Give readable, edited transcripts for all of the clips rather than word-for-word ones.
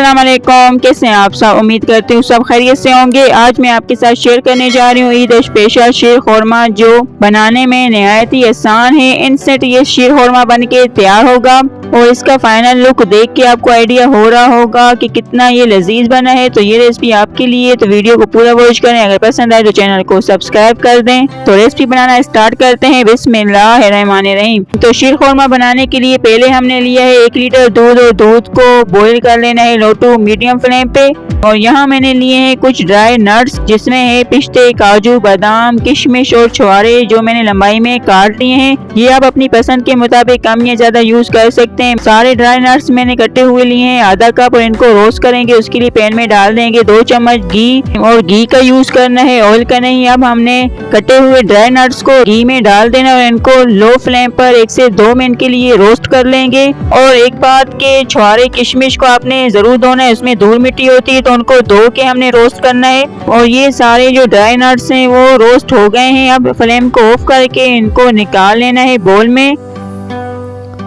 अस्सलाम वालेकुम, कैसे हैं आप सब। उम्मीद करती हूँ सब खैरियत से होंगे। आज मैं आपके साथ शेयर करने जा रही हूँ ईद स्पेशल शीर खुरमा, जो बनाने में नहायत ही आसान है। इंस्टेंट ये शीर खुरमा बन के तैयार होगा और इसका फाइनल लुक देख के आपको आइडिया हो रहा होगा कि कितना ये लजीज बना है। तो ये रेसिपी आपके लिए, तो वीडियो को पूरा वॉच करें। अगर पसंद आए तो चैनल को सब्सक्राइब कर दें। तो रेसिपी बनाना स्टार्ट करते हैं। बिस्मिल्लाहिर्रहमानिर्रहीम। तो शीर खुरमा बनाने के लिए पहले हमने लिया है 1 लीटर दूध और दूध को बॉईल कर लेना है लो टू मीडियम फ्लेम पे। और यहाँ मैंने लिए हैं कुछ ड्राई नट्स, जिसमें है पिस्ते, काजू, बादाम, किशमिश और छुहारे, जो मैंने लंबाई में काट लिए हैं। ये आप अपनी पसंद के मुताबिक कम या ज्यादा यूज कर सकते हैं। सारे ड्राई नट्स मैंने कटे हुए लिए हैं आधा कप, और इनको रोस्ट करेंगे। उसके लिए पैन में डाल देंगे 2 चम्मच घी, और घी का यूज करना है, ऑयल का नहीं। अब हमने कटे हुए ड्राई नट्स को घी में डाल देना और इनको लो फ्लेम पर 1 से 2 मिनट के लिए रोस्ट कर लेंगे। और एक बात के छुहारे, किशमिश को आपने जरूर धोना है, उसमें धूल मिट्टी होती है, तो उनको धो के हमने रोस्ट करना है। और ये सारे जो ड्राई नट्स हैं वो रोस्ट हो गए हैं। अब फ्लेम को ऑफ करके इनको निकाल लेना है बोल में।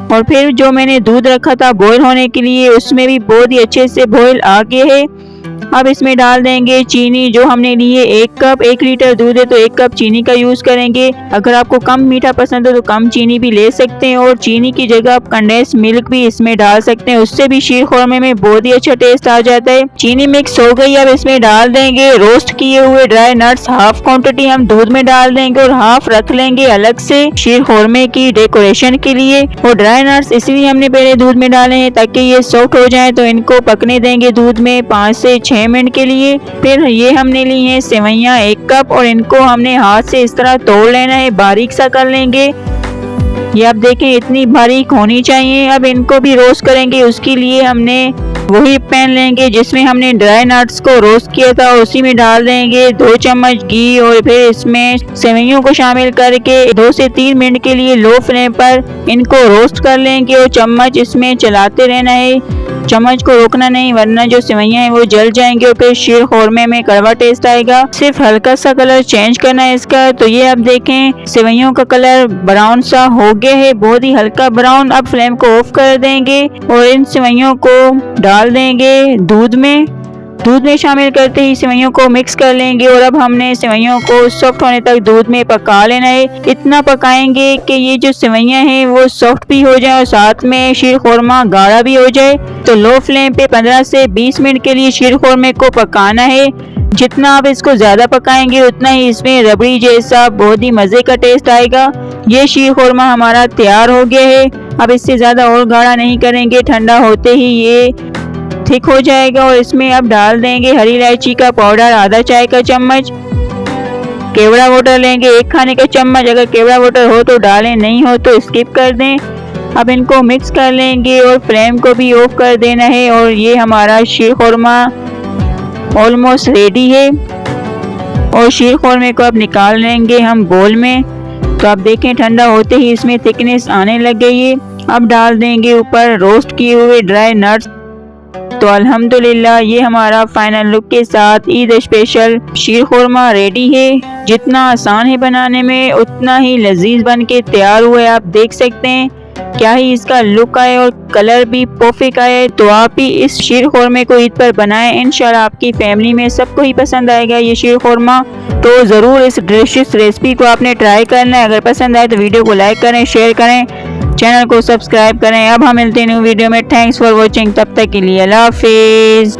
और फिर जो मैंने दूध रखा था बॉईल होने के लिए, उसमें भी बहुत ही अच्छे से बॉईल आ गए है। अब इसमें डाल देंगे चीनी, जो हमने ली है 1 कप। 1 लीटर दूध है तो 1 कप चीनी का यूज करेंगे। अगर आपको कम मीठा पसंद है तो कम चीनी भी ले सकते हैं, और चीनी की जगह आप कंडेंस मिल्क भी इसमें डाल सकते हैं, उससे भी शीर खुरमे में बहुत ही अच्छा टेस्ट आ जाता है। चीनी मिक्स हो गई, अब इसमें डाल देंगे रोस्ट किए हुए ड्राई नट्स। हाफ क्वांटिटी हम दूध में डाल देंगे और हाफ रख लेंगे अलग से शीर खुरमे की डेकोरेशन के लिए। और ड्राई नट्स इसलिए हमने पहले दूध में डाले हैं ताकि ये सॉफ्ट हो जाए। तो इनको पकने देंगे दूध में 5 से 6 मिनट के लिए। फिर ये हमने ली है सेवइयां 1 कप, और इनको हमने हाथ से इस तरह तोड़ लेना है, बारीक सा कर लेंगे। ये आप देखें इतनी बारीक होनी चाहिए। अब इनको भी रोस्ट करेंगे। उसके लिए हमने वही पैन लेंगे जिसमें हमने ड्राई नट्स को रोस्ट किया था, उसी में डाल देंगे 2 चम्मच घी, और फिर इसमें सेवइयों को शामिल करके 2 से 3 मिनट के लिए लो फ्लेम पर इनको रोस्ट कर लेंगे। और चम्मच इसमें चलाते रहना है, चम्मच को रोकना नहीं, वरना जो सेवइयां हैं वो जल जाएंगे और फिर शीर खुरमे में कड़वा टेस्ट आएगा। सिर्फ हल्का सा कलर चेंज करना है इसका। तो ये आप देखें सेवइयों का कलर ब्राउन सा हो गया है, बहुत ही हल्का ब्राउन। अब फ्लेम को ऑफ कर देंगे और इन सेवइयों को डाल देंगे दूध में शामिल करते ही सेवइयों को मिक्स कर लेंगे। और अब हमने सेवइयों को सॉफ्ट होने तक दूध में पका लेना है। इतना पकाएंगे कि ये जो सेवइयां हैं वो सॉफ्ट भी हो जाए और साथ में शीर खुरमा गाढ़ा भी हो जाए। तो लो फ्लेम पे 15 से 20 मिनट के लिए शीर खुरमे को पकाना है। जितना आप इसको ज्यादा पकाएंगे उतना ही इसमें रबड़ी जैसा बहुत ही मजे का टेस्ट आएगा। ये शीर खुरमा हमारा तैयार हो गया है। अब इससे ज्यादा और गाढ़ा नहीं करेंगे, ठंडा होते ही ये थिक हो जाएगा। और इसमें अब डाल देंगे हरी इलायची का पाउडर आधा चाय का चम्मच। केवड़ा वाटर लेंगे 1 खाने का चम्मच। अगर केवड़ा वाटर हो तो डालें, नहीं हो तो स्किप कर दें। अब इनको मिक्स कर लेंगे और फ्लेम को भी ऑफ कर देना है। और ये हमारा शीर खुरमा ऑलमोस्ट रेडी है। और शीर खुरमे को अब निकाल लेंगे हम बोल में। तो आप देखें ठंडा होते ही इसमें थिकनेस आने लग गई है। अब डाल देंगे ऊपर रोस्ट किए हुए ड्राई नट्स। तो अल्हम्दुलिल्लाह ये हमारा फाइनल लुक के साथ ईद स्पेशल शीर खुरमा रेडी है। जितना आसान है बनाने में उतना ही लजीज बन के तैयार हुआ है। आप देख सकते हैं क्या ही इसका लुक आए और कलर भी परफेक्ट आए। तो आप भी इस शीर खुरमे को ईद पर बनाएं, इंशाल्लाह आपकी फैमिली में सबको ही पसंद आएगा ये शीर खुरमा। तो ज़रूर इस डिलीशियस रेसिपी को आपने ट्राई करना है। अगर पसंद आए तो वीडियो को लाइक करें, शेयर करें, चैनल को सब्सक्राइब करें। अब हम मिलते हैं न्यू वीडियो में। Thanks for watching. तब तक के लिए अल्लाह हाफिज़।